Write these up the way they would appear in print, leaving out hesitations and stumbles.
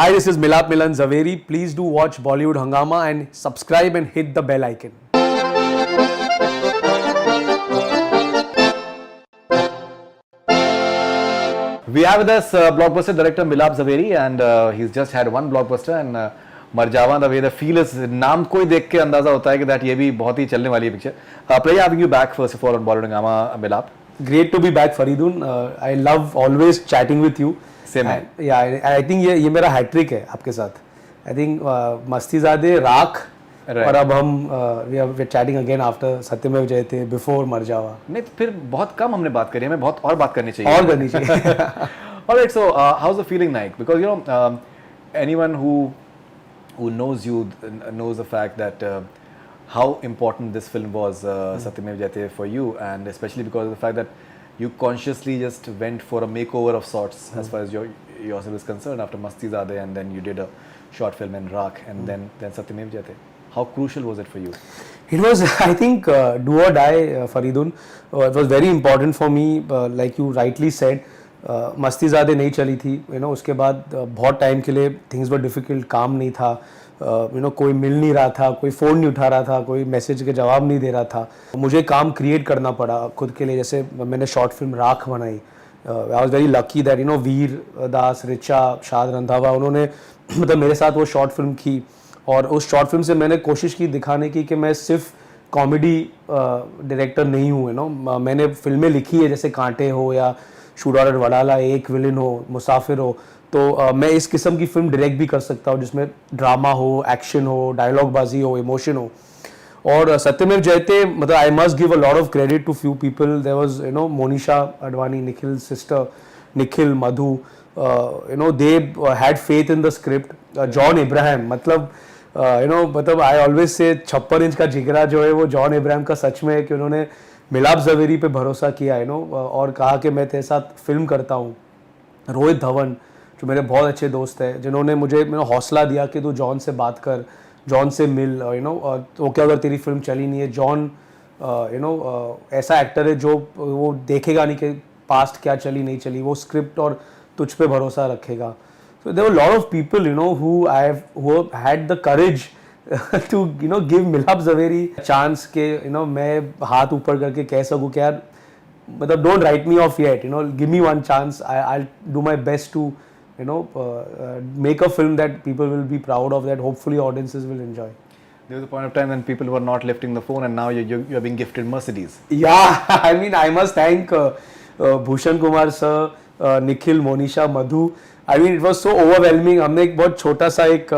Hi, this is Milap Milan Zaveri. Please do watch Bollywood Hangama and subscribe and hit the bell icon. We have with us blockbuster director Milap Zaveri, and he's just had one blockbuster and Marjaavaan. The way the feel is, नाम को ही देख के अंदाजा होता है कि that ये भी बहुत ही चलने वाली है picture. Pleasure having you back first of all on Bollywood Hangama, Milap. Great to be back, Faridun. I love always chatting with you. Same है. Yeah, I think ये मेरा hat trick है आपके साथ. I think मस्तीज़ादे, राख और अब हम we are chatting again after सत्यमेव जयते before मरजावा. नहीं तो फिर बहुत कम हमने बात करी है, हमें बहुत और बात करनी चाहिए. और करनी चाहिए. Alright, so how's the feeling like? Because you know anyone who knows you knows the fact that how important this film was, Satyamev Jayate, for you, and especially because of the fact that you consciously just went for a makeover of sorts as far as yourself is concerned after Mastizade, and then you did a short film in Rakh, and then Satyamev Jayate. How crucial was it for you? It was, I think, do or die, Faridun. It was very important for me, like you rightly said. मस्तीज़ादे नहीं चली थी, उसके बाद बहुत time के लिए things were difficult, काम नहीं था, कोई मिल नहीं रहा था, कोई फ़ोन नहीं उठा रहा था, कोई मैसेज के जवाब नहीं दे रहा था. मुझे काम क्रिएट करना पड़ा खुद के लिए. जैसे मैंने शॉर्ट फिल्म राख बनाई. I was very lucky that Vir Das, Richa, Shaad Randhawa, उन्होंने मतलब मेरे साथ वो शॉर्ट फिल्म की. और उस शॉर्ट फिल्म से मैंने कोशिश की दिखाने की कि मैं सिर्फ कॉमेडी डायरेक्टर नहीं हूँ. मैंने फिल्में लिखी है जैसे कांटे हो या शूट ऑर्डर वडाला, एक विलन हो, मुसाफिर हो, तो मैं इस किस्म की फिल्म डायरेक्ट भी कर सकता हूँ जिसमें ड्रामा हो, एक्शन हो, डायलॉग बाजी हो, इमोशन हो. और सत्यमेव जयते, मतलब I must give a lot of credit to few people. There was Monisha Advani, Nikhil sister, Nikhil, Madhu, they had faith in the script. John Abraham, मतलब मतलब आई ऑलवेज से 56 इंच का जिगरा जो है वो जॉन इब्राहिम का सच में है कि उन्होंने मिलाप ज़वेरी पे भरोसा किया और कहा कि मैं तेरे साथ फिल्म करता हूँ. रोहित धवन जो मेरे बहुत अच्छे दोस्त हैं, जिन्होंने मुझे हौसला दिया कि तू जॉन से बात कर, जॉन से मिल, तो क्या अगर तेरी फिल्म चली नहीं है. जॉन ऐसा एक्टर है जो वो देखेगा नहीं कि पास्ट क्या चली नहीं चली, वो स्क्रिप्ट और तुझ पे भरोसा रखेगा. So there were a lot of people, who had the courage to, give Milap Zaveri a chance के, मैं हाथ ऊपर करके कह सकूँ कि यार, मतलब don't write me off yet, give me one chance. I'll do my best to, make a film that people will be proud of, that hopefully audiences will enjoy. There was a point of time when people were not lifting the phone, and now you're being gifted Mercedes. Yeah, I mean, I must thank Bhushan Kumar sir, Nikhil, Monisha, Madhu. I mean, it was so overwhelming. हमने एक बहुत छोटा सा एक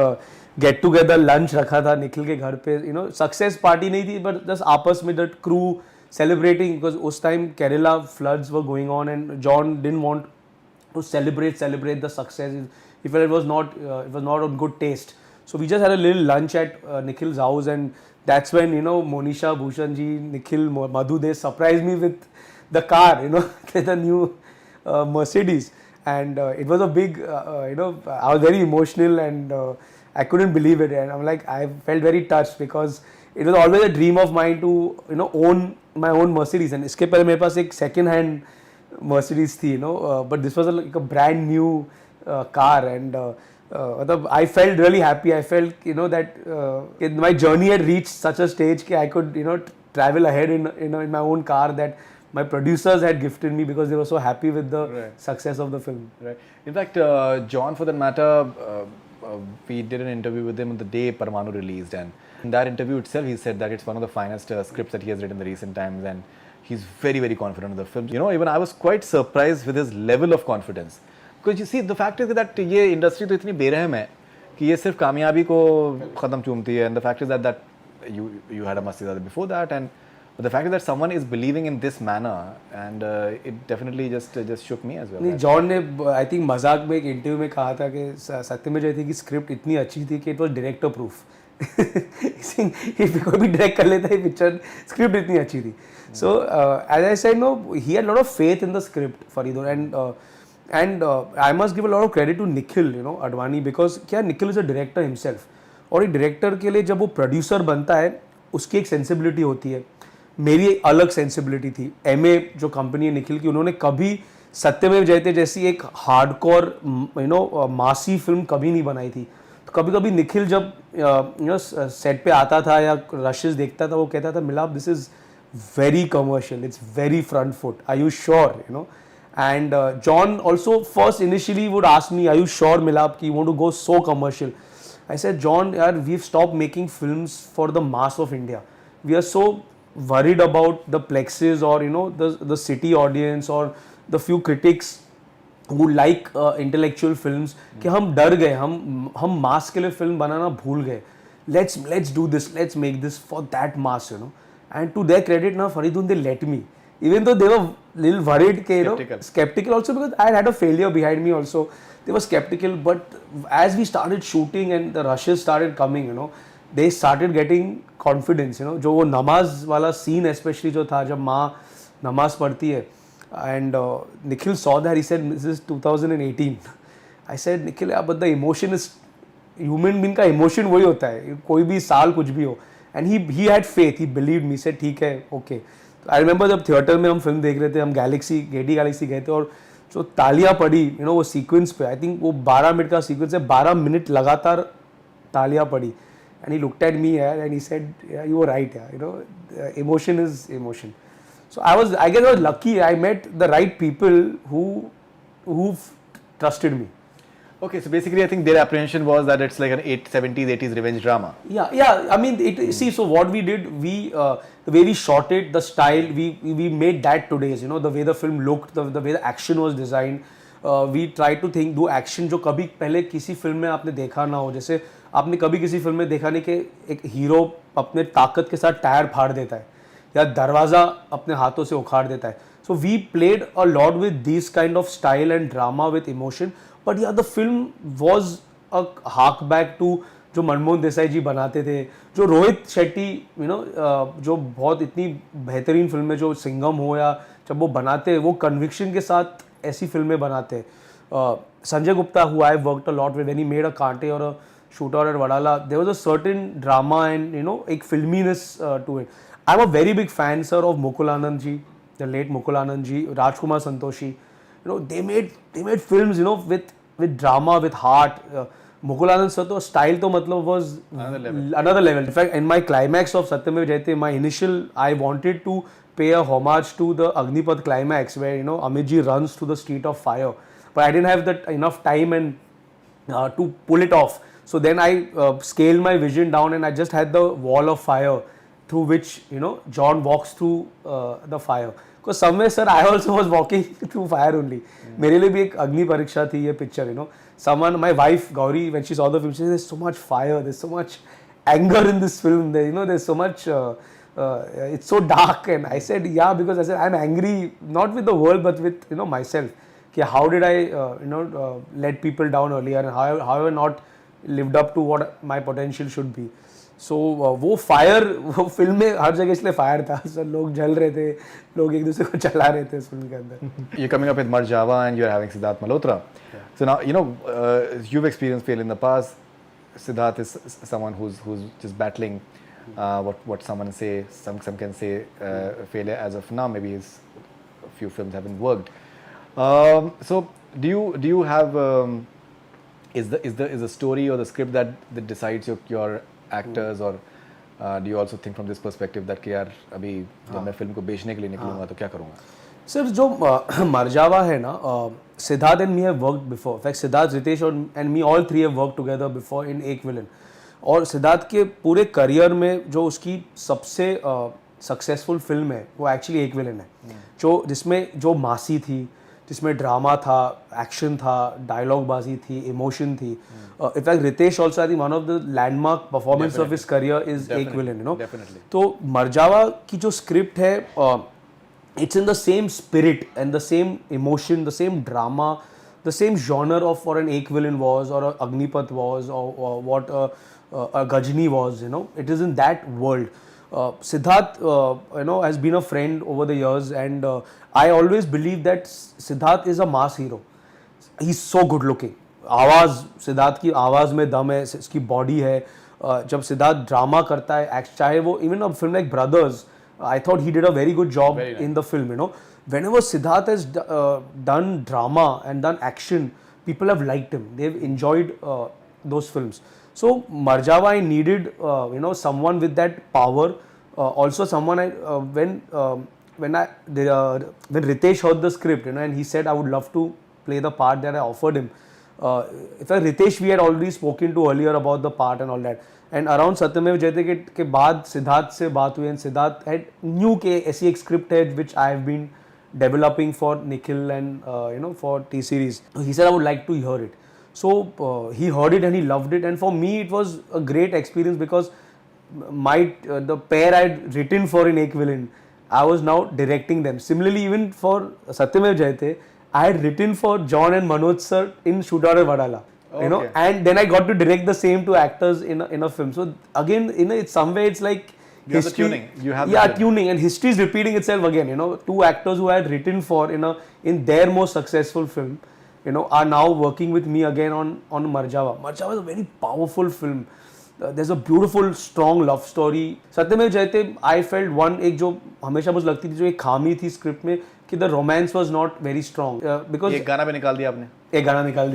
get together lunch रखा था निखिल के घर पे. सक्सेस पार्टी नहीं थी, बट जस्ट आपस में दैट क्रू सेलिब्रेटिंग, बिकॉज उस time Kerala floods were going on and John didn't want to celebrate the success. He felt it was not on good taste. So we just had a little lunch at Nikhil's house, and that's when Monisha, Bhushan ji, Nikhil, Madhu, they surprised me with the car, the new Mercedes. And it was a big, I was very emotional, and I couldn't believe it. And I'm like, I felt very touched because it was always a dream of mine to, own my own Mercedes. And इसके पहले मेरे पास एक second hand Mercedes थी, but this was like a brand new car. And I felt really happy. I felt, that my journey had reached such a stage that I could, travel ahead in my own car that my producers had gifted me because they were so happy with the success of the film. Right. In fact, John, for that matter, we did an interview with him on the day Parmanu released, and in that interview itself, he said that it's one of the finest scripts that he has written in the recent times, and he's very, very confident in the film. Even I was quite surprised with his level of confidence, because you see, the fact is that ये industry तो इतनी बेरहम है कि ये सिर्फ कामयाबी को खत्म चूमती है, and the fact is that you had a Mastizade before that, and but the fact is that someone is believing in this manner, and it definitely just shook me as well. नहीं, John ने I think मजाक में एक interview में कहा था कि सत्यमेव जयते की स्क्रिप्ट इतनी अच्छी थी कि इट वाज डायरेक्टर प्रूफ. कोई भी डायरेक्ट कर लेता है पिक्चर, स्क्रिप्ट इतनी अच्छी थी. So as I said, he had lot of faith in the script, Faridoon, and I must give a lot of credit to Nikhil Advani, because क्या Nikhil is a director himself. और एक डायरेक्टर के लिए जब वो प्रोड्यूसर बनता है, उसकी एक सेंसिबिलिटी होती है. मेरी अलग सेंसिबिलिटी थी. एमए जो कंपनी है निखिल की, उन्होंने कभी सत्यमेव जयते जैसी एक हार्डकोर मासी फिल्म कभी नहीं बनाई थी. तो कभी कभी निखिल जब सेट पे आता था या रशेस देखता था, वो कहता था मिलाप this is very commercial, it's very front foot, are you sure, and John also first initially would ask me, are you sure Milap ki you want to go so commercial? I said, John, yaar, we've stopped making films for the mass of India. We are so worried about the plexes or the city audience or the few critics who like intellectual films कि हम डर गए, हम मास के लिए film बनाना भूल गए. Let's do this, let's make this for that mass, and to their credit now Faridun, they let me, even though they were little worried, skeptical also, because I had a failure behind me also. They were skeptical, but as we started shooting and the rushes started coming, they started getting confidence. जो वो नमाज वाला scene especially जो था, जब माँ नमाज पढ़ती है, and Nikhil saw that, he said this is 2018. I said, Nikhil, yeah, but the emotion is, human being का emotion वही होता है, कोई भी साल कुछ भी हो. And he had faith, he believed me, said ठीक है, okay. I remember जब थिएटर में हम फिल्म देख रहे थे, हम गेटी गैलेक्सी गए थे, और जो तालियां पड़ी, वो सीक्वेंस पे, आई थिंक वो 12 मिनट का सीक्वेंस है, 12 मिनट लगातार तालियां पड़ी. And he looked at me and he said, yeah, you were right, emotion is emotion. So I guess I was lucky, I met the right people who trusted me. Okay, so basically I think their apprehension was that it's like an 70s, 80s revenge drama. Yeah. I mean, see, so what we did, the way we shot it, the style, we made that today's, the way the film looked, the way the action was designed. We tried to do action जो कभी पहले किसी film में आपने देखा ना हो. जैसे आपने कभी किसी फिल्म में देखा नहीं कि एक हीरो अपने ताकत के साथ टायर फाड़ देता है या दरवाज़ा अपने हाथों से उखाड़ देता है. So we played a lot with this kind of style and drama with emotion. But yeah, the film was a hark back to जो मनमोहन देसाई जी बनाते थे, जो रोहित शेट्टी जो बहुत इतनी बेहतरीन फिल्में जो सिंघम हो या जब वो बनाते हैं, वो कन्विक्शन के साथ ऐसी फिल्में बनाते हैं. Sanjay Gupta, who I worked a lot with, when he made a कांटे और a shooter at Vadala, there was a certain drama and एक filminess to it. I'm a very big fan, sir, of Mukul Anand ji, the late Mukul Anand ji, Rajkumar Santoshi. They made films, with drama, with heart. Mukul Anand sir, to style to matlab was another level. In fact, in my climax of Satyameva Jayate, my initial, I wanted to pay a homage to the Agnipath climax where Amit ji runs to the street of fire, but I didn't have that enough time and to pull it off. So then I scaled my vision down and I just had the wall of fire through which John walks through the fire. Because somewhere, sir, I also was walking through fire only. मेरे लिए भी एक अग्नि परीक्षा थी ये picture, Someone, my wife Gauri, when she saw the film, she said, "There's so much fire, there's so much anger in this film. There's so much. It's so dark." And I said, "Yeah," because I said I'm angry not with the world but with myself. How did I let people down earlier and how have I not lived up to what my potential should be. So वो fire, वो film में हर जगह इसलिए fire था sir, लोग जल रहे थे, लोग एक दूसरे को चला रहे थे इस फिल्म के अंदर. You're coming up with Marjaavaan and you're having Siddharth Malhotra. Yeah. So now you've experienced failure in the past. Siddharth is someone who's just battling what someone say, some can say failure as of now. Maybe a few films haven't worked. So do you have is the story or the script that decides your actors, or do you also think from this perspective that कि यार अभी जब मैं film को बेचने के लिए निकलूंगा तो क्या करूँगा? सर जो मरजावा है ना, Siddharth and me have worked before. In fact Siddharth, Riteish and me all three have worked together before in Ek Villain. और सिद्धार्थ के पूरे करियर में जो उसकी सबसे सक्सेसफुल फिल्म है वो एक्चुअली एक विलन है, जो जिसमें जो मासी थी, जिसमें ड्रामा था, एक्शन था, डायलॉग बाजी थी, इमोशन थी. In fact Riteish also, I think one of the landmark performance of his career is Ek Villain. तो मरजावा की जो स्क्रिप्ट है, it's in the same spirit and the same emotion, the same drama, the same genre of what an Ek villain was, or a Agnipath was, or what a Gajni was. It is in that world. Siddharth, has been a friend over the years, and I always believe that Siddharth is a mass hero. He's so good looking. आवाज़, सिद्धार्थ की आवाज़ में दम है, इसकी body है. जब Siddharth drama करता है, चाहे वो even a film like brothers, I thought he did a very good job in the film. whenever Siddharth has done drama and done action, people have liked him. They've enjoyed those films. So Marjaava, I needed someone with that power. Also someone when Ritesh heard the script, and he said I would love to play the part that I offered him. In fact, Ritesh we had already spoken to earlier about the part and all that. And around Satyamev Jayate के बाद सिद्धार्थ से बात हुई, and Siddharth had knew कि ऐसी एक script है which I have been developing for Nikhil and for T series. He said I would like to hear it. So he heard it and he loved it, and for me it was a great experience because the pair I had written for in Ek Villain, I was now directing them. Similarly, even for Satyamev Jayate, I had written for John and Manoj sir in Shootout and Vadala. Okay. And then I got to direct the same two actors in a film. So again, it's somewhere it's like you history. Have the tuning. You have the tuning, and history is repeating itself again. Two actors who I had written for in their most successful film, are now working with me again on Marjaava. Marjaava is a very powerful film. There's a beautiful, strong love story. Satyamev Jayate, I felt one एक जो हमेशा मुझे लगती थी जो एक खामी थी स्क्रिप्ट में कि the romance was not very strong because एक गाना भी निकाल दिया आपने. एक गाना निकाल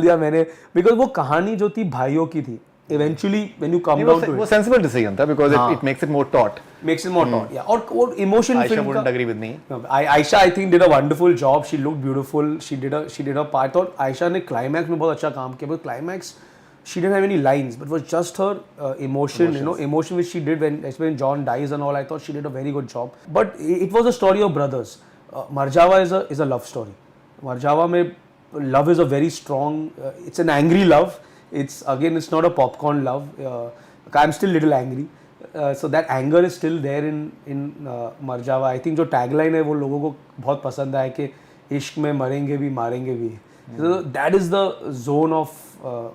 दिया मैंने because वो कहानी जो थी भाइयों की थी. Eventually, when you come down to it, वो sensible decision था because it makes it more taut. Makes it more taut, yeah. और emotion Aisha film wouldn't agree with me. Aisha, I think, did a wonderful job. She looked beautiful. She did a part. I thought Aisha ने climax में बहुत अच्छा काम किया. But climax, she didn't have any lines, but it was just her emotion, emotion which she did when John dies and all. I thought she did a very good job. But it was a story of brothers. Marjaava is a love story. Marjaava में love is a very strong. It's an angry love. It's not a popcorn love. I'm still a little angry. So that anger is still there in Marjaava. I think जो tagline है वो लोगों को बहुत पसंद आया कि इश्क में मरेंगे भी मारेंगे भी. So that is the zone of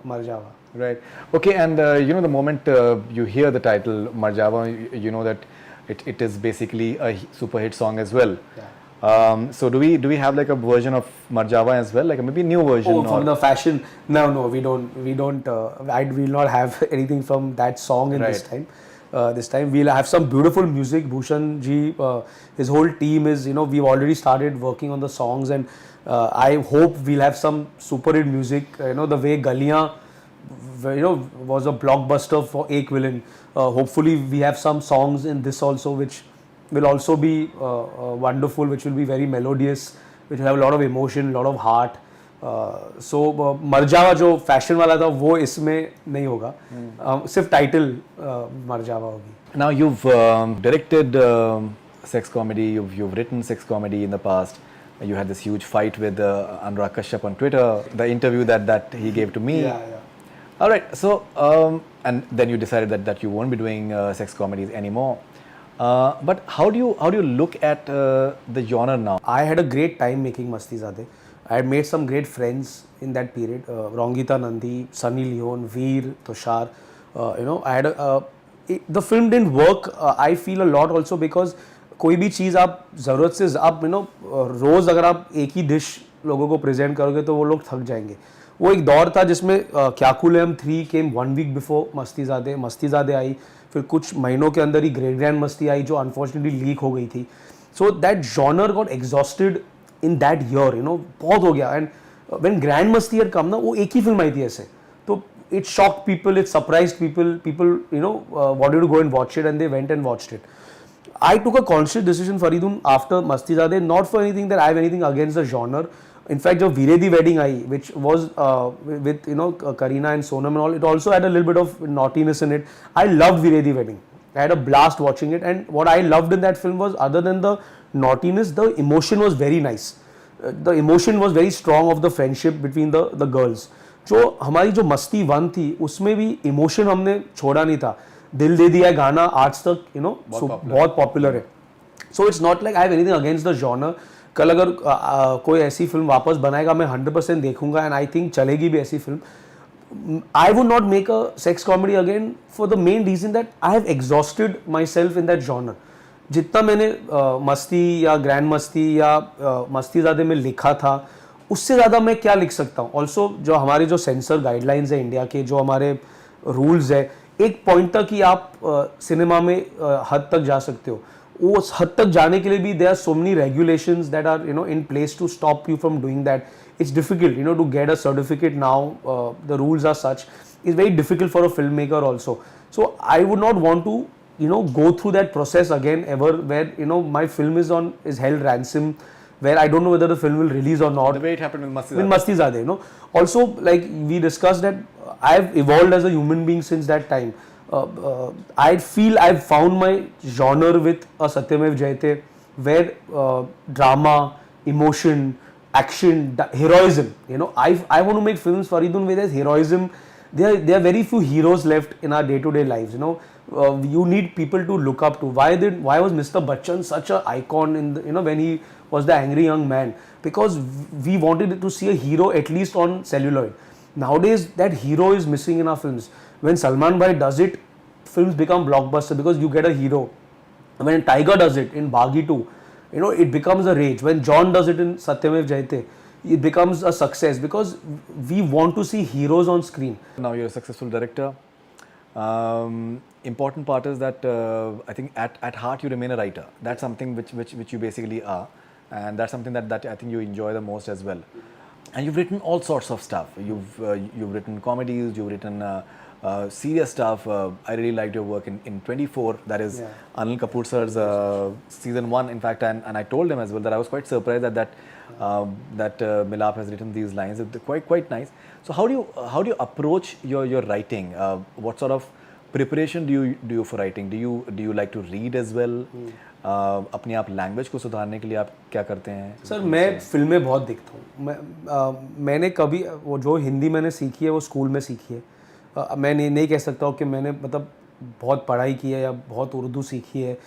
Marjaava. Right. Okay, and the moment you hear the title Marjaavaan, you know that it is basically a super hit song as well. Yeah. So do we have like a version of Marjaavaan as well, like maybe new version? Oh, from the fashion? No, we don't. I will not have anything from that song in this time. This time we'll have some beautiful music. Bhushan ji, his whole team is, we've already started working on the songs, and I hope we'll have some super hit music. The way Galiyan, was a blockbuster for Ek Villain. Hopefully we have some songs in this also which will also be wonderful, which will be very melodious, which will have a lot of emotion, a lot of heart. So Marjaava जो fashion वाला था वो इसमें नहीं होगा. सिर्फ title Marjaava होगी. Now you've directed sex comedy, you've written sex comedy in the past. You had this huge fight with Anurag Kashyap on Twitter, the interview that he gave to me. Yeah. All right, so and then you decided that you won't be doing sex comedies anymore. But how do you look at the genre now? I had a great time making Mastizade. I had made some great friends in that period. Rongita Nandi, Sunny Leone, Veer, Tushar. I had the film didn't work. I feel a lot also because कोई भी चीज़ आप ज़रूरत से आप रोज़ अगर आप एक ही dish लोगों को प्रेजेंट करोगे तो वो लोग थक जाएंगे. वो एक दौर था जिसमें क्याकुलम 3 केम 1 वीक बिफोर मस्तीज़ादे आई, फिर कुछ महीनों के अंदर ही ग्रेट ग्रैंड मस्ती आई जो अनफॉर्चुनेटली लीक हो गई थी. So that genre got exhausted in that year, बहुत हो गया. एंड व्हेन ग्रैंड मस्ती हैड कम ना, वो एक ही फिल्म आई थी ऐसे, तो it shocked people, it surprised people wanted to go and watch it, and they went and watched it. I took a conscious decision, Faridun, after Mastizade, not for anything that I have anything against the genre. In fact, the Viredi wedding I, which was with Kareena and Sonam and all, it also had a little bit of naughtiness in it. I loved Viredi wedding. I had a blast watching it, and what I loved in that film was, other than the naughtiness, the emotion was very nice. The emotion was very strong of the friendship between the girls. जो हमारी जो मस्ती 1 थी उसमें भी emotion हमने छोड़ा नहीं था. दिल दे दिया गाना आज तक बहुत पॉपुलर है. So it's not like I have anything against the genre. कल अगर कोई ऐसी फिल्म वापस बनाएगा मैं 100% देखूंगा, एंड आई थिंक चलेगी भी ऐसी film. I would not make a sex comedy again for the main reason that I have exhausted myself in that genre. जितना मैंने मस्ती या ग्रैंड मस्ती या मस्तीज़ादे में लिखा था उससे ज़्यादा मैं क्या लिख सकता हूँ. ऑल्सो जो हमारे जो सेंसर गाइडलाइंस है इंडिया के, जो हमारे रूल्स है, एक पॉइंट तक ही आप सिनेमा में हद तक जा सकते हो. उस हद तक जाने के लिए भी there are so many regulations that are in place to stop you from doing that. It's difficult to get a certificate now. The rules are such. It's very difficult for a filmmaker also. So I would not want to go through that process again ever, where my film is held ransom, where I don't know whether the film will release or not. The way it happened with Mastizade. Also, like we discussed, that I've evolved as a human being since that time. I feel I've found my genre with a Satyamev Jayate, where drama, emotion, action, heroism. I want to make films, Faridun, where there's heroism. There are very few heroes left in our day-to-day lives. You need people to look up to. Why was Mr. Bachchan such an icon in the, when he was the angry young man? Because we wanted to see a hero at least on celluloid. Nowadays, that hero is missing in our films. When Salman Bhai does it, films become blockbuster because you get a hero. When Tiger does it in Bhagi 2, it becomes a rage. When John does it in Satyamev Jayate, it becomes a success because we want to see heroes on screen. Now you're a successful director. Important part is that I think at heart you remain a writer. That's something which you basically are, and that's something that I think you enjoy the most as well. And you've written all sorts of stuff. You've written comedies, you've written serious stuff. I really liked your work in 24. That is Anil Kapoor sir's season 1. In fact, and I told him as well that I was quite surprised that Milap has written these lines. They're quite nice. So how do you approach your writing? What sort of preparation do you do for writing? Do you like to read as well? अपनी आप language को सुधारने के लिए आप क्या करते हैं? सर मैं फिल्में बहुत देखता हूँ. मैंने कभी वो जो हिंदी मैंने सीखी है वो स्कूल में सीखी है. मैं नहीं कह सकता हूँ कि मैंने मतलब बहुत पढ़ाई की है या बहुत उर्दू सीखी है.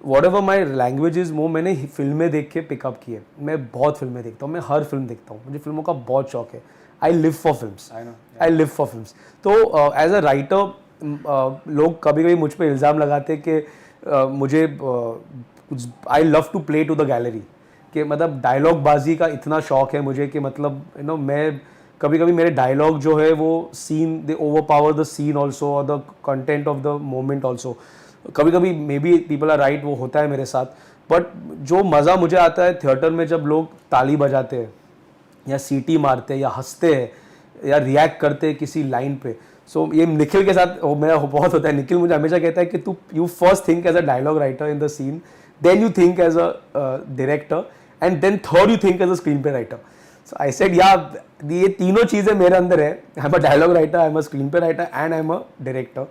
वॉट एवर माई लैंग्वेजेस वो मैंने फिल्में देख के पिकअप की है. मैं बहुत फिल्में देखता हूँ, मैं हर फिल्म देखता हूँ, मुझे फिल्मों का बहुत शौक है. I live for films. I live for films. तो एज अ राइटर लोग कभी कभी मुझ पर इल्ज़ाम लगाते कि मुझे I love to play to the gallery, कि मतलब डायलॉग बाजी का इतना शौक है मुझे कि मतलब मैं कभी कभी मेरे डायलॉग जो है वो scene they overpower the scene also और the content of the moment also. कभी कभी maybe people are right, वो होता है मेरे साथ. बट जो मज़ा मुझे आता है थिएटर में जब लोग ताली बजाते हैं या सीटी मारते हैं या हंसते हैं या रिएक्ट करते हैं किसी लाइन पे. सो ये निखिल के साथ मेरा बहुत होता है. निखिल मुझे हमेशा कहता है कि you first think as a dialogue writer in the scene, then you think as a director, and then third you think as a screenplay writer. So I said ये तीनों चीज़ें मेरे अंदर है. I am a dialogue writer, I am a screenplay writer and I am a director.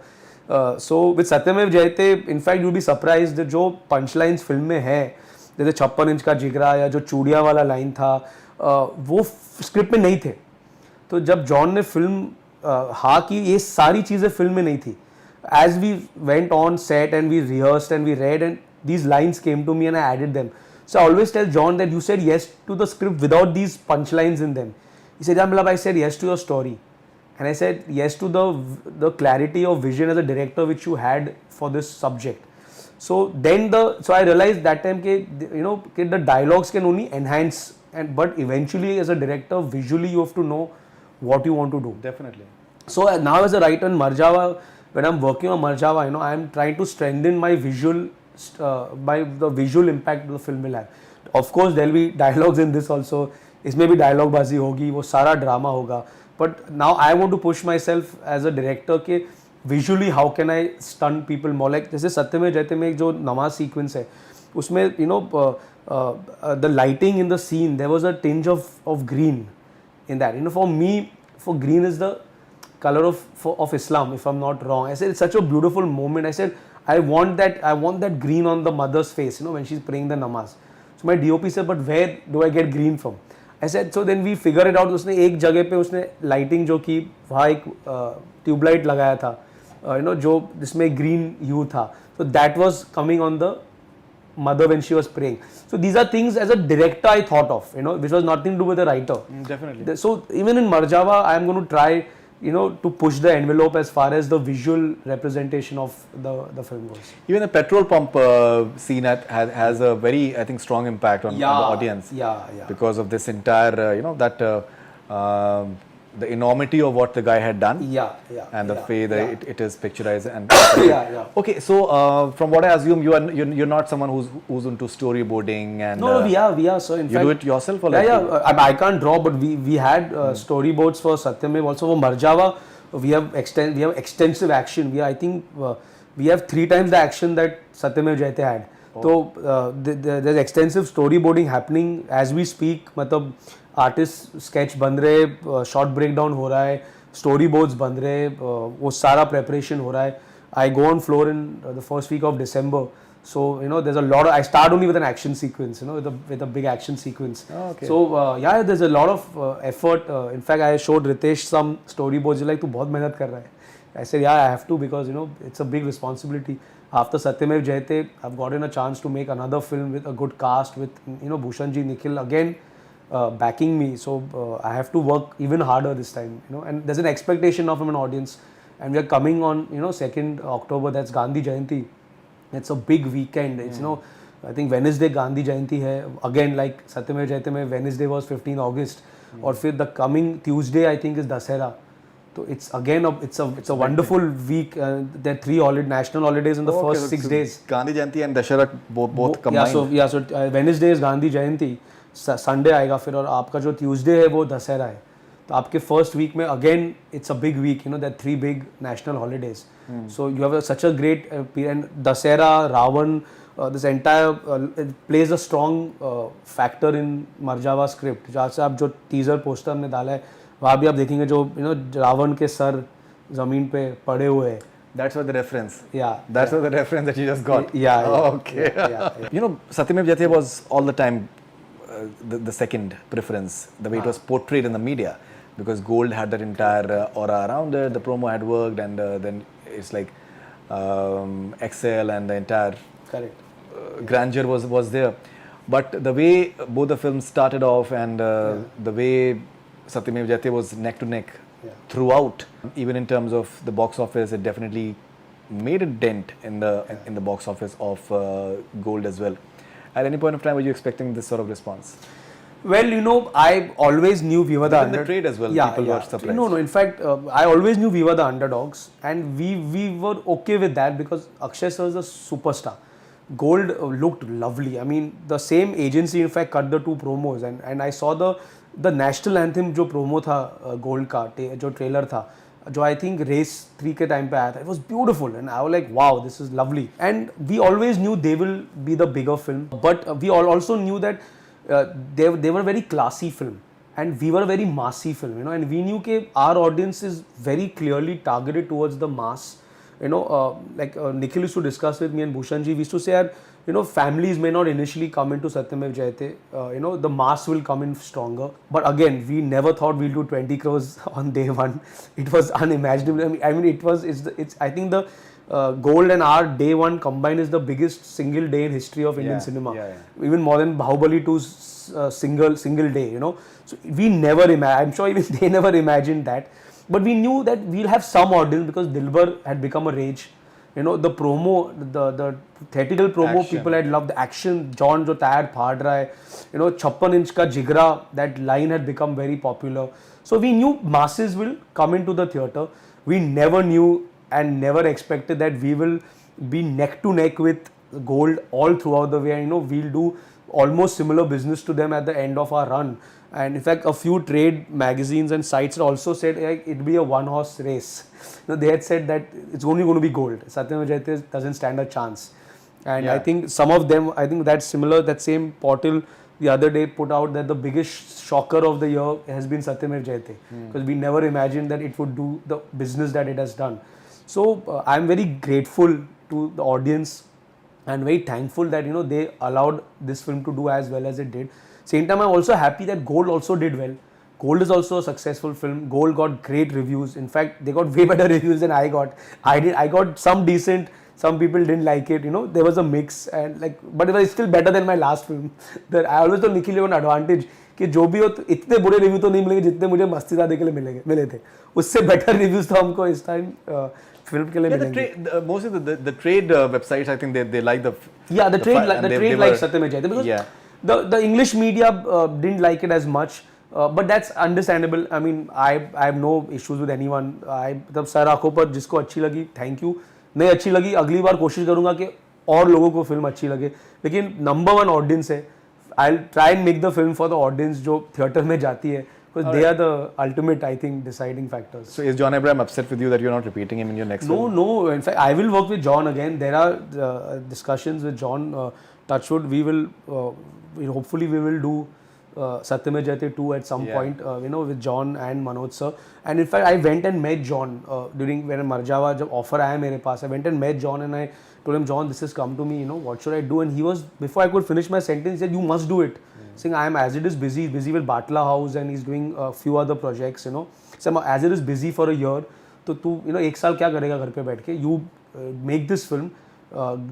So with Satyamev Jayate in fact you be surprised जो पंच lines film में है, जैसे 56 इंच का जिगरा या जो चूड़िया वाला लाइन था, वो स्क्रिप्ट में नहीं थे. तो जब जॉन ने फिल्म हाँ की, ये सारी चीज़ें फिल्म में नहीं थी. As we went on set and we rehearsed and we read and these lines came to me and I added them. So I always tell John that you said yes to the script without these punchlines in them. He said, yeah, Milap, I said yes to your story. And I said yes to the clarity of vision as a director which you had for this subject. So then so I realized that time that the dialogues can only enhance, but eventually as a director, visually you have to know what you want to do. Definitely. So now as a writer in Marjaavaan, when I'm working on Marjaavaan, I'm trying to strengthen my visual by the visual impact the film will have. Of course there will be dialogues in this also. इसमें भी dialogue बाजी होगी, वो सारा drama होगा. But now I want to push myself as a director कि visually how can I stun people more. Like जैसे सत्यमेव जयते में एक जो नमाज सीक्वेंस है उसमें the lighting in the scene, there was a tinge of green in that. For me, for green is the color of Islam, if I'm not wrong. I said it's such a beautiful moment. I said I want that green on the mother's face, when she's praying the namaz. So my DOP said, but where do I get green from? I said, so then we figure it out. उसने एक जगह पे उसने lighting जो की वहाँ एक tubelight लगाया था, जो जिसमें green hue था. So that was coming on the mother when she was praying. So these are things as a director I thought of, which was nothing to do with a writer. Definitely. So even in Marjaavaan, I am going to try to push the envelope as far as the visual representation of the film goes. Even the petrol pump scene has a very, I think, strong impact on the audience. Yeah. Because of this entire, that the enormity of what the guy had done. And the way that it is picturized and Okay, so from what I assume, you're not someone who's into storyboarding and no, we are. So in you fact, do it yourself or I can't draw, but we had storyboards for Satyamev, also for Marjaavaan. We have extensive action. I think we have 3 times the action that Satyamev Jayate had. So there's extensive storyboarding happening as we speak. मतलब artist sketch बन रहे, short break down हो रहा है, story boards बन रहे, वो सारा प्रेपरेशन हो रहा है. I go on floor in the first week of December. So there's a lot of, I start only with an action sequence, with a big action sequence. So there's a lot of effort. In fact, I showed Ritesh some storyboards. He's like, "तू बहुत मेहनत कर रहा है." I said, "Yeah, I have to because it's a big responsibility." After Satyamev Jayate, I've gotten a chance to make another film with a good cast with Bhushan ji, Nikhil again backing me. So I have to work even harder this time. And there's an expectation now from an audience, and we are coming on 2nd October. That's Gandhi Jayanti. It's a big weekend. It's I think Wednesday Gandhi Jayanti hai. Again, like Satyamev Jayate mein Wednesday was 15 August. Or फिर the coming Tuesday I think is Dasera. So it's again it's a wonderful week. There are 3 national holidays in the first 6 days. Gandhi Jayanti and Dashera both combined. So Wednesday is Gandhi Jayanti. Sunday आएगा फिर, और आपका जो Tuesday है वो दशहरा है. तो आपके फर्स्ट वीक में again it's a big week, there are 3 big national holidays. So you have such a great period. Dasera, Ravan, this entire it plays a strong factor in Marjaavaan script. जहाँ से आप जो teaser poster हमने डाला है वहाँ भी आप देखेंगे जो रावण के सर जमीन पे पड़े हुए हैं. That's what the reference. That's what the reference that you just got. Okay. Satyamev Jayate was all the time the second preference, the way it was portrayed in the media, because Gold had that entire aura around it. The promo had worked, and then it's like Excel and the entire grandeur was there. But the way both the films started off and the way Satyamev Jayate was neck to neck throughout, even in terms of the box office, it definitely made a dent in the box office of Gold as well. At any point of time, were you expecting this sort of response? Well, I always knew we were the underdogs. In the trade as well, people were surprised. No. In fact, I always knew we were the underdogs, and we were okay with that because Akshay sir is a superstar. Gold looked lovely. I mean, the same agency in fact cut the 2 promos, and I saw the national anthem जो promo था Gold का जो trailer था, जो I think race 3 के time पे आया था. It was beautiful, and I was like, wow, this is lovely. And we always knew they will be the bigger film, but we also knew that they were very classy film, and we were a very massy film, and we knew that our audience is very clearly targeted towards the mass. Like Nikhil used to discuss with me and Bhushan ji, we used to say, families may not initially come into Satyamev Jayate, the mass will come in stronger. But again, we never thought we'll do 20 crores on day one. It was unimaginable. I mean, I think the Gold and our day one combined is the biggest single day in history of Indian cinema. Even more than Bahubali 2's single day, So we never I'm sure even they never imagined that. But we knew that we'll have some audience because Dilbar had become a rage. The promo, the theatrical promo, action. People had loved the action. John jo tire phaad raha hai, 56 inch ka jigra, that line had become very popular. So we knew masses will come into the theatre. We never knew and never expected that we will be neck to neck with Gold all throughout the way. We'll do almost similar business to them at the end of our run. And in fact, a few trade magazines and sites also said it'd be a 1-horse race. They had said that it's only going to be Gold. Satyamev Jayate doesn't stand a chance. And I think some of them, I think that's similar. That same portal the other day put out that the biggest shocker of the year has been Satyamev Jayate, because we never imagined that it would do the business that it has done. So I'm very grateful to the audience and very thankful that they allowed this film to do as well as it did. Same time, I'm also happy that Gold also did well. Gold is also a successful film. Gold got great reviews. In fact, they got way better reviews than I got. I got some decent. Some people didn't like it. There was a mix, and but it was still better than my last film. I always told Nikhil, you have an advantage कि जो भी हो इतने बुरे review तो नहीं मिलेंगे जितने मुझे मस्तीदार के लिए मिले थे. उससे बेटर रिव्यूज तो हमको इस टाइम फिल्म के लिए मिलेंगे. Mostly the trade websites, I think they like the trade like Satyamev Jayate, because the English media didn't like it as much. but that's understandable. I mean, I have no issues with anyone. मतलब sir आंखों पर जिसको अच्छी लगी, thank you. नहीं अच्छी लगी, अगली बार कोशिश करूँगा कि और लोगों को फिल्म अच्छी लगे. लेकिन नंबर 1 ऑडियंस है. I'll try and make the film for the audience जो थिएटर में जाती है. Because they are the ultimate, I think, deciding factors. So is John Abraham upset with you that you're not repeating him in your next film? No. In fact, I will work with John again. There are discussions with John. Touchwood, we will hopefully we will do Satyam Jayate 2 at some point. With John and Manoj sir. And in fact, I went and met John during when Marjaavaan जब offer आया मेरे पास. I went and met John and I told him, John, this has come to me. What should I do? And he was, before I could finish my sentence, he said, you must do it. Saying I am as it is busy with Batla House and he's doing a few other projects. So as it is busy for a year, तो तू एक साल क्या करेगा घर पे बैठ के? You make this film.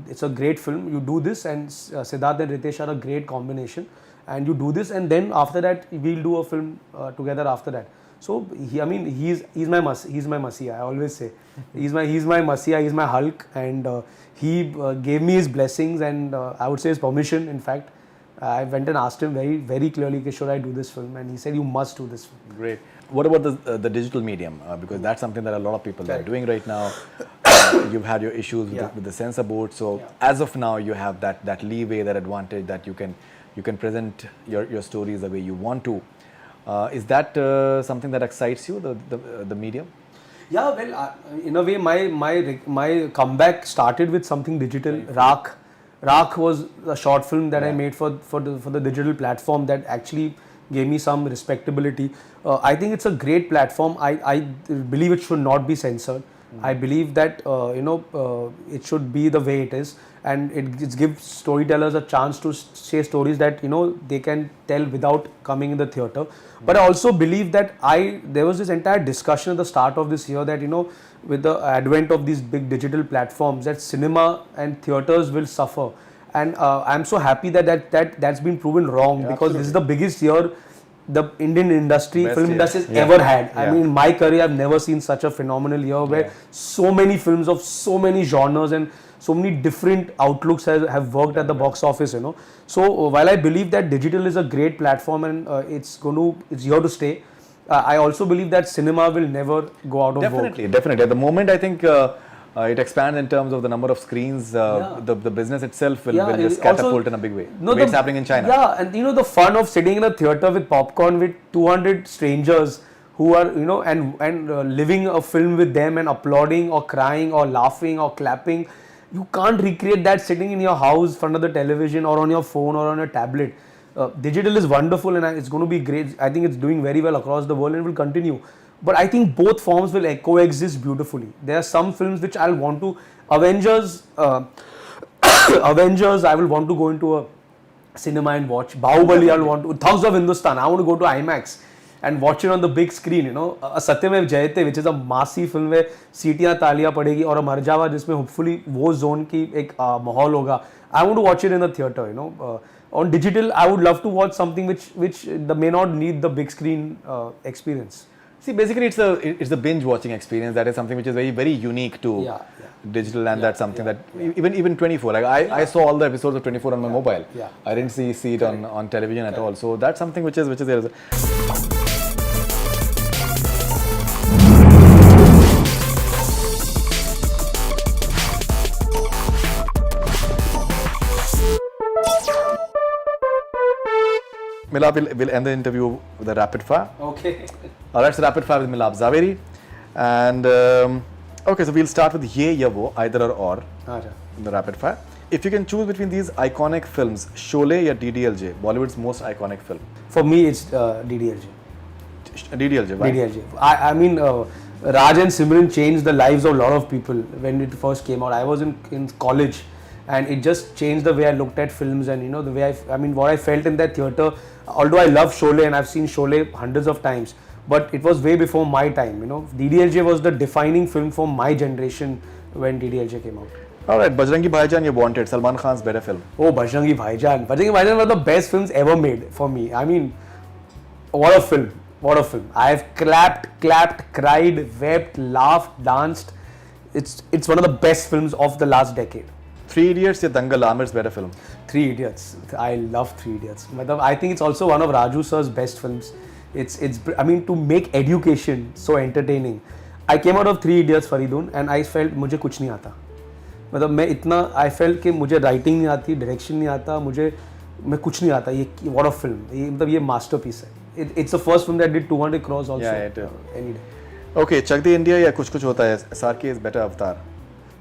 It's a great film. You do this, and Siddharth and Ritesh are a great combination. And you do this, and then after that we'll do a film together after that. So he's my Messiah. I always say he's my Messiah. He's my Hulk, and he gave me his blessings and I would say his permission. In fact, I went and asked him very, very clearly, should I do this film? And he said, you must do this film. Great. What about the digital medium? Because that's something that a lot of people are doing right now. You've had your issues with the censor board. So as of now, you have that leeway, that advantage that you can present your stories the way you want to. Is that something that excites you, the medium? Yeah, well, in a way, my comeback started with something digital. Rakh was a short film that I made for the digital platform that actually gave me some respectability. I think it's a great platform. I believe it should not be censored. I believe that it should be the way it is, and it gives storytellers a chance to say stories that they can tell without coming in the theatre. But I also believe that there was this entire discussion at the start of this year that with the advent of these big digital platforms, that cinema and theatres will suffer. And I'm so happy that's been proven wrong, because this is the biggest year the Indian film industry has ever had. I mean, in my career, I've never seen such a phenomenal year where so many films of so many genres and so many different outlooks have worked at the box office. So while I believe that digital is a great platform and it's here to stay, I also believe that cinema will never go out of vogue. Definitely. At the moment, I think it expands in terms of the number of screens. The business itself will just catapult in a big way. It's happening in China. Yeah, and the fun of sitting in a theatre with popcorn with 200 strangers who are and living a film with them and applauding or crying or laughing or clapping. You can't recreate that sitting in your house in front of the television or on your phone or on a tablet. Digital is wonderful and it's going to be great. I think it's doing very well across the world and will continue. But I think both forms will coexist beautifully. There are some films which I'll want to... Avengers, I will want to go into a cinema and watch. Bahubali, I'll want to... Thugs of Hindustan, I want to go to IMAX and watch it on the big screen, Satyam Jayate, which is a massive film where सीटियाँ तालियाँ पड़ेगी, और Marjaavaan जिसमें hopefully वो zone की एक माहौल होगा. I want to watch it in the theatre, On digital, I would love to watch something which may not need the big screen experience. See, basically, it's the binge watching experience that is something which is very, very unique to digital, and that's something that even 24. Like I saw all the episodes of 24 on my mobile. I didn't see it on television at all. So that's something which is there. Milap will end the interview with a rapid fire. Okay. Alright, so rapid fire with Milap Zaveri. And okay, so we'll start with ye ya wo, either or. The rapid fire. If you can choose between these iconic films, Sholay or DDLJ, Bollywood's most iconic film. For me, it's DDLJ. DDLJ, why? DDLJ. I mean, Raj and Simran changed the lives of a lot of people when it first came out. I was in college, and it just changed the way I looked at films and the way what I felt in that theatre. Although I love Sholay and I've seen Sholay hundreds of times, but it was way before my time. DDLJ was the defining film for my generation when DDLJ came out. Alright, Bajrangi Bhaijaan, you wanted Salman Khan's better film. Oh, Bajrangi Bhaijaan. Bajrangi Bhaijaan was the best films ever made for me. I mean, what a film. What a film. I have clapped, cried, wept, laughed, danced. It's one of the best films of the last decade. 3 Idiots or Dangal, Amir's better film? 3 Idiots. I love 3 Idiots. I think it's also one of Raju sir's best films. it's I mean to make education so entertaining. I came out of Three Idiots Faridoon and I felt मुझे कुछ नहीं आता. मतलब मैं इतना I felt कि मुझे writing नहीं आती, direction नहीं आता, मैं कुछ नहीं आता. ये what a film. ये मतलब ये masterpiece है. It's the first film that did 200 crores also. Yeah, it did. Any day. Okay, Chak De India या कुछ कुछ होता है. SRK is better Avatar.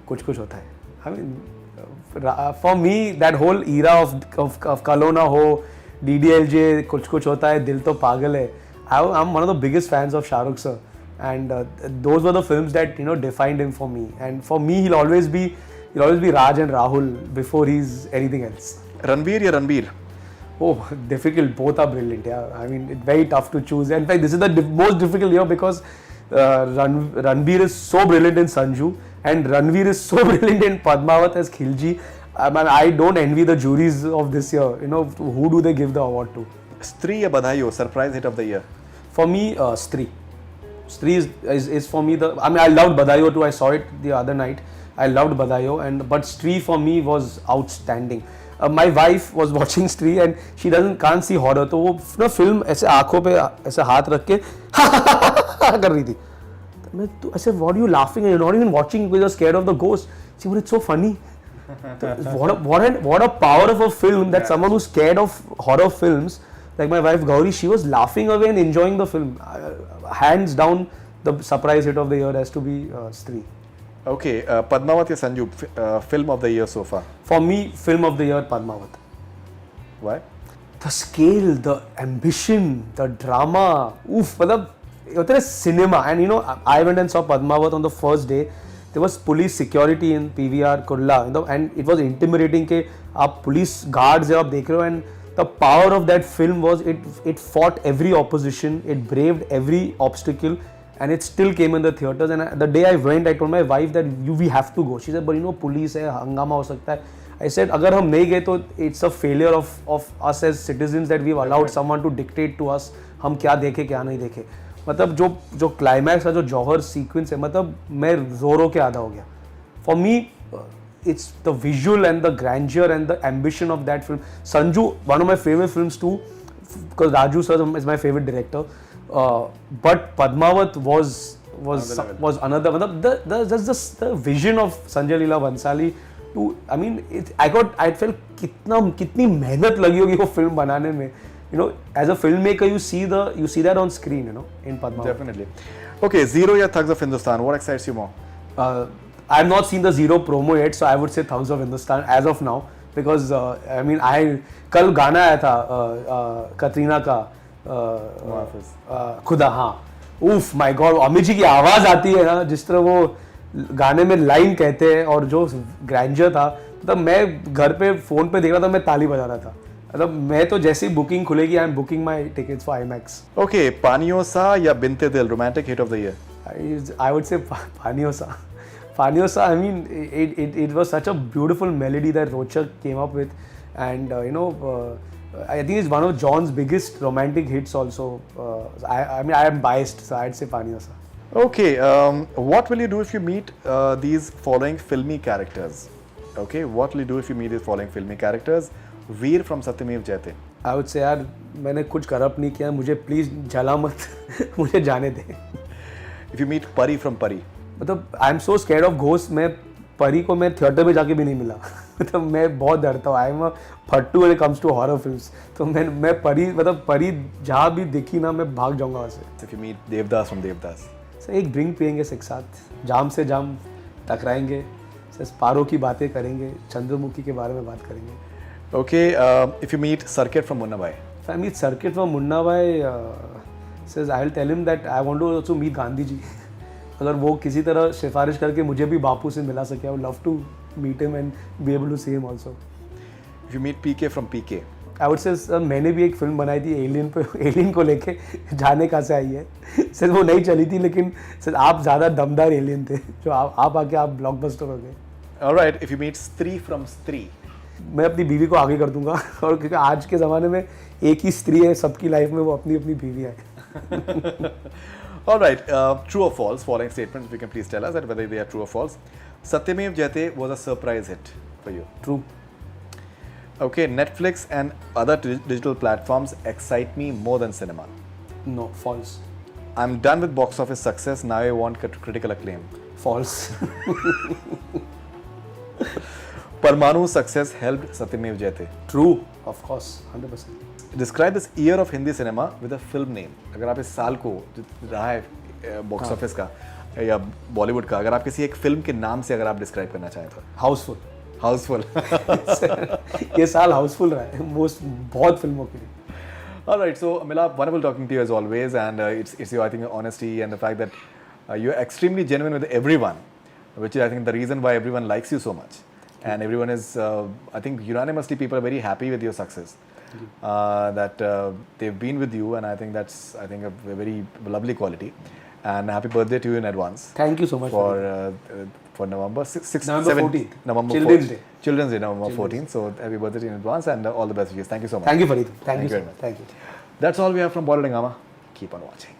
कुछ कुछ होता है. I mean, for me that whole era of Kalona ho, DDLJ, कुछ कुछ होता है, दिल तो पागल है. I'm one of the biggest fans of Shah Rukh sir, and those were the films that defined him for me. And for me, he'll always be Raj and Rahul before he's anything else. Ranveer या Ranbir? Oh, difficult. Both are brilliant. Yeah, I mean, it's very tough to choose. In fact, this is the most difficult year because Ranbir is so brilliant in Sanju, and Ranveer is so brilliant in Padmavat as Khilji. I don't envy the juries of this year. Who do they give the award to? Stree या बधाइयो surprise hit of the year? For me, Stree. Stree is for me I mean, I loved Badaiyo too. I saw it the other night. I loved Badaiyo, but Stree for me was outstanding. My wife was watching Stree and she can't see horror. तो वो ना film ऐसे आँखों पे ऐसे हाथ रख के कर रही थी. मैं तो ऐसे what are you laughing at? You're not even watching because you're scared of the ghost. See, but it's so funny. What a power of a film that someone who's scared of horror films, like my wife Gauri, she was laughing away and enjoying the film. Hands down, the surprise hit of the year has to be Stree. Okay, Padmavat या Sanju, film of the year so far? For me, film of the year, Padmavat. Why? The scale, the ambition, the drama, oof, मतलब होता है cinema. And I went and saw Padmavat on the first day. There was police security in PVR Kurla, and it was intimidating कि आप police guards आप देख रहे हो, and the power of that film was it fought every opposition, it braved every obstacle, and it still came in the theaters. And the day I went, I told my wife that we have to go. She said, but police है, हंगामा हो सकता है. I said, अगर हम नहीं गए तो it's a failure of us as citizens that we've allowed someone to dictate to us हम क्या देखें क्या नहीं देखें. मतलब जो क्लाइमैक्स का जो जौहर सीक्वेंस है, मतलब मैं रो के आधा हो गया. For me, it's the visual and the grandeur and the ambition of that film. Sanju, one of my favorite films too, because Raju sir is my favorite director. But Padmavat was another. The vision of Sanjay Leela Bhansali. I mean, I felt कितनी मेहनत लगी होगी वो film बनाने में. As a filmmaker, you see that on screen, in Padmavat. Definitely. Okay, Zero या Thugs of Hindustan, what excites you more? I have not seen the Zero promo yet, so I would say Thugs of Hindustan as of now, because I mean, कल गाना आया था कतरीना का खुदा. हाँ, उफ my God, Amit ji की आवाज आती है ना, जिस तरह वो गाने में लाइन कहते हैं और जो ग्रैंडर था, मतलब मैं घर पे फोन पे देख रहा था, मैं ताली बजा रहा था. मतलब मैं तो जैसे ही बुकिंग खुलेगी, I am booking my tickets for IMAX. Okay, पानियों सा या बिनते दिल, romantic hit of the year? I would say पानियों सा. I mean, it was such a beautiful melody that Rochak came up with, and I think it's one of John's biggest romantic hits also. I mean, I am biased, so I'd say Paniyo Sa. Okay, what will you do if you meet these following filmy characters? Okay, what will you do if you meet these following filmy characters? Veer from Satyamev Jayate. I would say, यार मैंने कुछ corrupt नहीं किया, मुझे please जला मत, मुझे जाने दे. If you meet Pari from Pari. मतलब I am so scared of ghost. मैं परी को मैं थिएटर में जाके भी नहीं मिला. मतलब मैं बहुत डरता हूँ. आई एम अ फट्टू when it comes to horror films. तो मैं परी जहाँ भी दिखी ना, मैं भाग जाऊँगा वहाँ से. If you meet Devdas from Devdas. Sir एक ड्रिंक पियेंगे एक साथ, जाम से जाम टकराएंगे, सर पारो की बातें करेंगे, चंद्रमुखी के बारे में बात करेंगे. Okay, if you meet Circuit from Munna Bhai. If I meet Circuit from Munna Bhai, says I will tell him that I want to also meet Gandhi ji. अगर वो किसी तरह सिफारिश करके मुझे भी बापू से मिला सके, I would love to meet him and be able to see him also. If you meet PK from PK. I would say मैंने भी एक फिल्म बनाई थी एलियन को लेके, जाने कहाँ से आई है. सिर्फ वो नहीं चली थी, लेकिन सिर्फ आप ज़्यादा दमदार एलियन थे जो आप आके आप ब्लॉकबस्टर हो गए. Alright, if you meet Stree from Stree. मैं अपनी बीवी को आगे कर दूंगा, और क्योंकि आज के ज़माने में एक ही स्त्री है सबकी लाइफ में, वो अपनी बीवी है. Alright, true or false, following statements, if you can please tell us that whether they are true or false. Satyamev Jayate was a surprise hit for you. True. Okay, Netflix and other digital platforms excite me more than cinema. No, false. I'm done with box office success. Now I want critical acclaim. False. Parmanu success helped Satyamev Jayate. True, of course, 100%. Describe this year of Hindi cinema with a film name. अगर आप इस साल को जो रहा है box office का या बॉलीवुड का, अगर आप किसी एक फिल्म के नाम से अगर आप डिस्क्राइब करना चाहें तो हाउसफुल. हाउसफुल. ये साल हाउसफुल रहा है मोस्ट बहुत फिल्मों के लिए. All right, so Milap, wonderful talking to you as always, and it's your, I think, honesty and the fact that you're extremely genuine with everyone, which is I think the reason why everyone likes you so much, and everyone is I think unanimously people are very happy with your success. That they've been with you, and I think that's a very lovely quality. And happy birthday to you in advance. Thank you so much for November 6th, November 7th, 14th. November Children's 4th. Day. Children's Day, November 14th. So happy birthday in advance, and all the best wishes. Thank you so much. Thank you, Farid. Thank you very so much. Thank you. That's all we have from Bollywood Hungama. Keep on watching.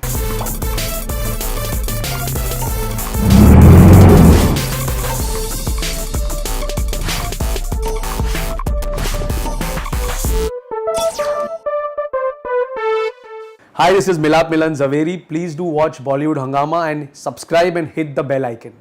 Hi, this is Milap Milan Zaveri. Please do watch Bollywood Hungama and subscribe and hit the bell icon.